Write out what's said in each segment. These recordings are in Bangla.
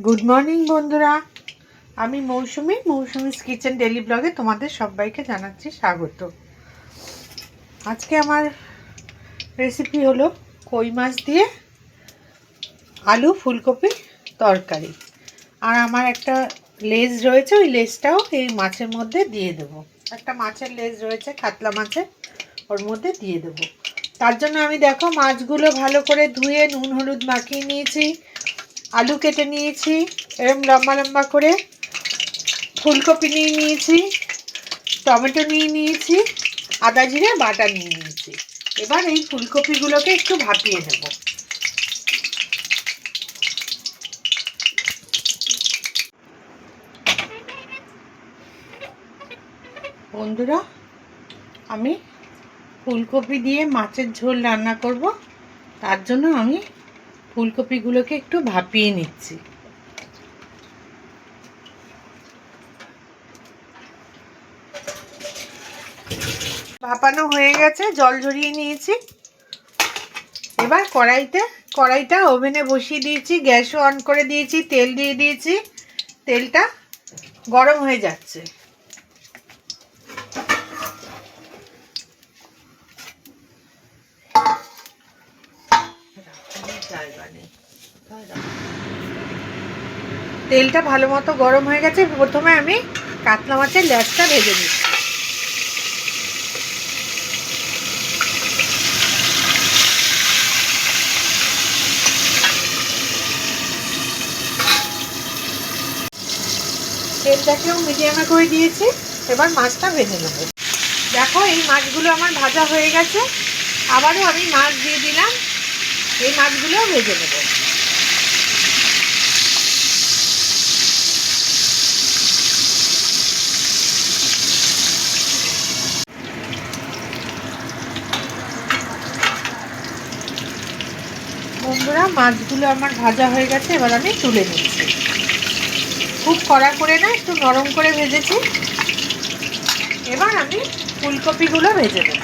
গুড মর্নিং বন্ধুরা, আমি মৌসুমিস কিচেন ডেলি ব্লগে তোমাদের সবাইকে জানাচ্ছি স্বাগত। আজকে আমার রেসিপি হলো কই মাছ দিয়ে আলু ফুলকপি তরকারি। আর আমার একটা লেজ রয়েছে, ওই লেজটাও এই মাছের মধ্যে দিয়ে দেবো। একটা মাছের লেজ রয়েছে, কাতলা মাছের, ওর মধ্যে দিয়ে দেবো। তার জন্য আমি দেখো মাছগুলো ভালো করে ধুয়ে নুন হলুদ মাখিয়ে নিয়েছি, আলু কেটে নিয়েছি এরকম লম্বা লম্বা করে, ফুলকপি নিয়ে নিয়েছি, টমেটো নিয়ে নিয়েছি, আদা জিরে বাটা নিয়ে নিয়েছি। এবার এই ফুলকপিগুলোকে একটু ভাপিয়ে নেব। বন্ধুরা, আমি ফুলকপি দিয়ে মাছের ঝোল রান্না করব, তার জন্য আমি ফুলকপিগুলোকে একটু ভাপিয়ে নিচ্ছি। ভাপানো হয়ে গেছে, জল ঝরিয়ে নিয়েছি। এবার কড়াইটা ওভেনে বসিয়ে দিয়েছি, গ্যাসও অন করে দিয়েছি, তেল দিয়ে দিয়েছি। তেলটা গরম হয়ে যাচ্ছে। তেলটা ভালো মতো গরম হয়ে গেছে। প্রথমে আমি কাতলা মাছের লেজটা ভেজে নিচ্ছি। তেলটাকেও মিডিয়ামে করে দিয়েছি। এবার মাছটা ভেজে নেব। দেখো, এই মাছগুলো আমার ভাজা হয়ে গেছে। আবারও আমি মাছ দিয়ে দিলাম, এই মাছগুলোও ভেজে নেব। বন্ধুরা, মাছগুলো আমার ভাজা হয়ে গেছে, এবার আমি তুলে নিচ্ছি। খুব কড়া করে না, একটু নরম করে ভেজেছি। এবার আমি ফুলকপিগুলো ভেজে নেব।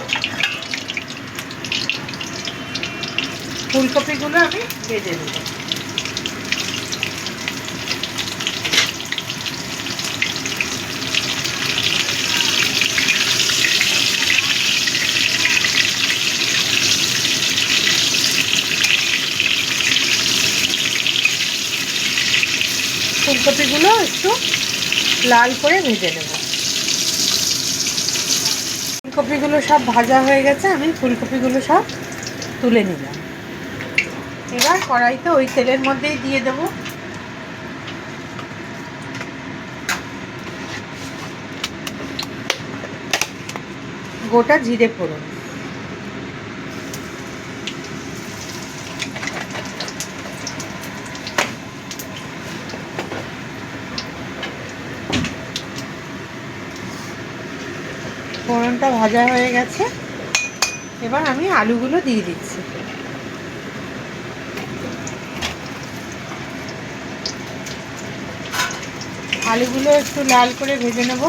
ফুলকপিগুলো আমি ভেজে নেব। ফুলকপিগুলো একটু লাল করে ভেজে নেব। ফুলকপিগুলো সব ভাজা হয়ে গেছে, আমি ফুলকপিগুলো সব তুলে নিলাম। এবার কড়াইতে ওই তেলের মধ্যেই দিয়ে দেব গোটা জিরে ফোড়ন। ফোড়নটা ভাজা হয়ে গেছে, এবার আমি আলুগুলো দিয়ে দিচ্ছি। আলুগুলো একটু লাল করে ভেজে নেব।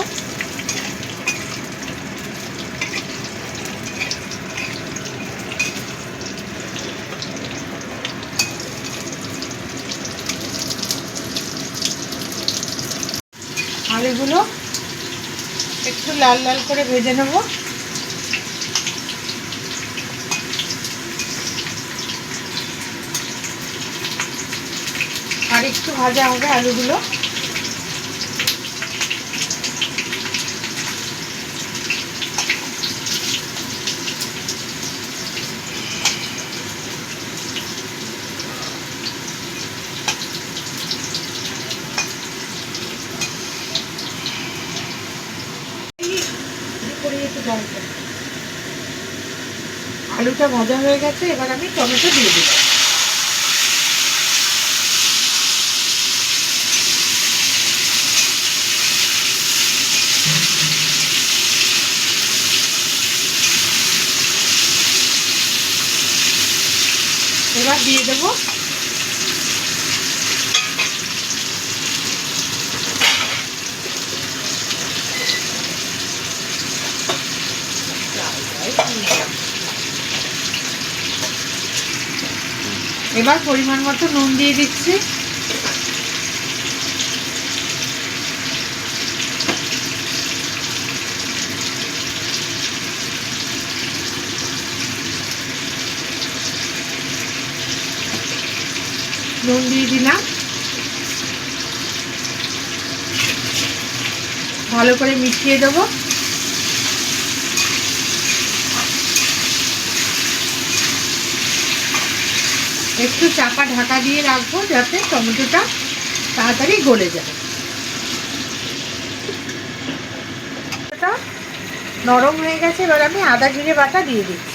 আলুগুলো একটু লাল লাল করে ভেজে নেব। আর একটু ভাজা হবে আলুগুলো। আলুটা ভাজা হয়ে গেছে, এবার আমি টমেটো দিয়ে দিই। এবার দিয়ে দেবো এবার পরিমাণ মতো নুন দিয়ে দিচ্ছি। নুন দিয়ে দিলাম, ভালো করে মিশিয়ে দেবো। একটু চাপা ঢাকা দিয়ে রাখবো যাতে টমেটোটা তাড়াতাড়ি গলে যায়। নরম হয়ে গেছে, এবার আমি আদা জিরে বাটা দিয়ে দিচ্ছি।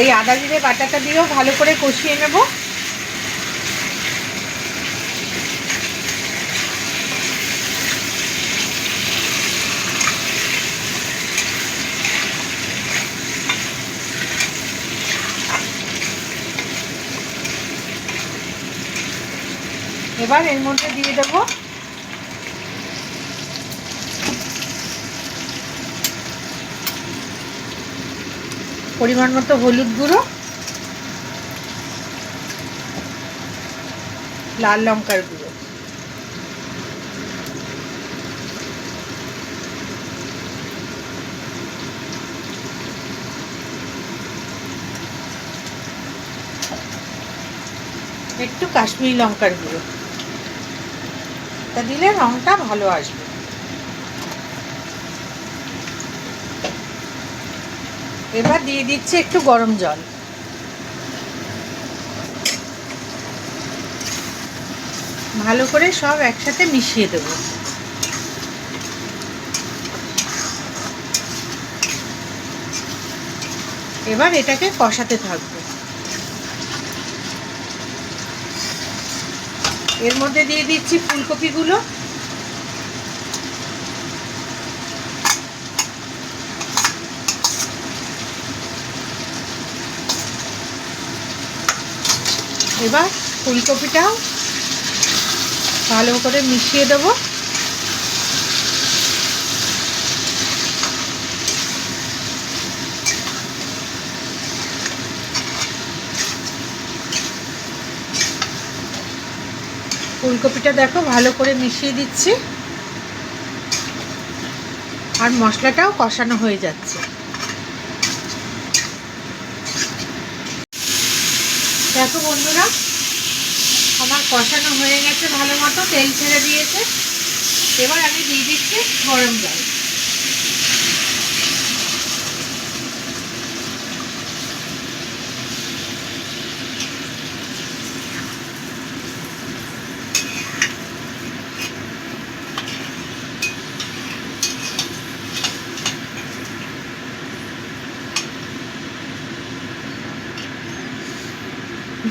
এই আদা জিরে বাটাটা দিয়েও ভালো করে কষিয়ে নেব। এবার এর মধ্যে দিয়ে দেব পরিমাণ মতো হলুদ গুঁড়ো, লাল লঙ্কার গুঁড়ো, একটু কাশ্মীরি লঙ্কার গুঁড়ো। তা দিলে রংটা ভালো আসবে। এবার দিয়ে দিচ্ছি একটু গরম জল। ভালো করে সব একসাথে মিশিয়ে দেব। এবার এটাকে কষাতে থাকবো। এর মধ্যে দিয়ে দিচ্ছি ফুলকপিগুলো। এবার ফুলকপিটাও ভালো করে মিশিয়ে দেবো। ফুলকপিটা দেখো ভালো করে মিশিয়ে দিচ্ছি, আর মশলাটাও কষানো হয়ে যাচ্ছে। দেখো বন্ধুরা, আমার কষানো হয়ে গেছে, ভালো মতো তেল ছেড়ে দিয়েছে। এবার আমি দিয়ে দিচ্ছি গরম জল।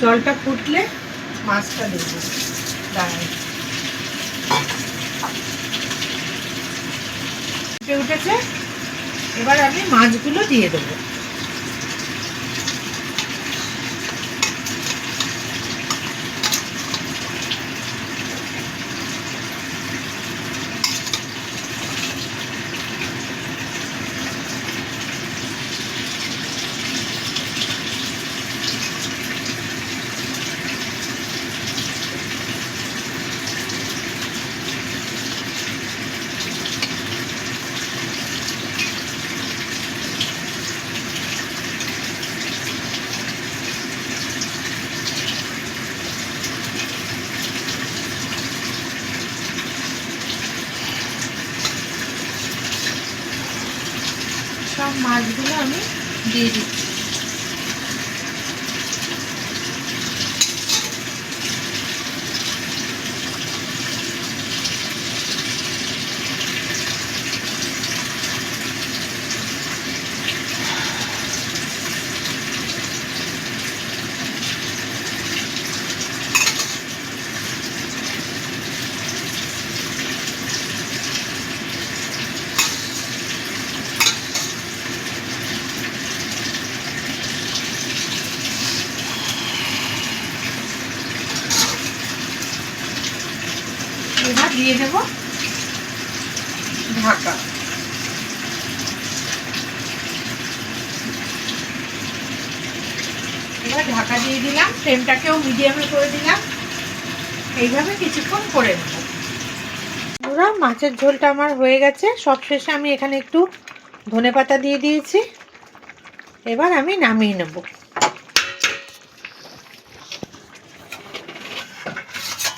জলটা ফুটলে মাছটা দেব। দাঁড়াই, ফুটে উঠেছে, এবার আমি মাছগুলো দিয়ে দেবো। সব মাছগুলো আমি দিয়ে দিচ্ছি। এবার দিয়ে দেব ঢাকা। এবার ঢাকা দিয়ে দিলাম, ফ্লেমটাকেও মিডিয়ামে করে দিলাম। এইভাবে কিছুক্ষণ করে নেব। বন্ধুরা, মাছের ঝোলটা আমার হয়ে গেছে। সবশেষে আমি এখানে একটু ধনেপাতা দিয়ে দিয়েছি। এবার আমি নামিয়ে নেব।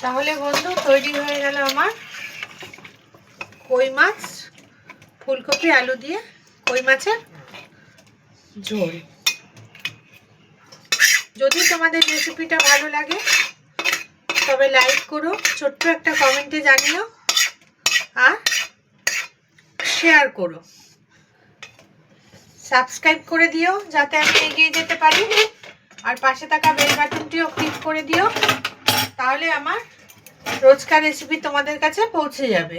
তাহলে বন্ধু, তৈরি হয়ে গেল আমার কই মাছ, ফুলকপি আলু দিয়ে কই মাছের ঝোল। যদি তোমাদের রেসিপিটা ভালো লাগে তবে লাইক করো, ছোট্ট একটা কমেন্টে জানিও, আর শেয়ার করো। সাবস্ক্রাইব করে দিও যাতে আমি এগিয়ে যেতে পারি, আর পাশে থাকা বেল বাটনটিও ক্লিক করে দিও, তাহলে আমার রোজকার রেসিপি তোমাদের কাছে পৌঁছে যাবে।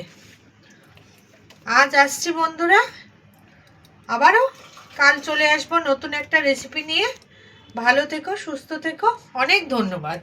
আজ আসছি বন্ধুরা, আবারও কাল চলে আসবো নতুন একটা রেসিপি নিয়ে। ভালো থেকো, সুস্থ থেকো, অনেক ধন্যবাদ।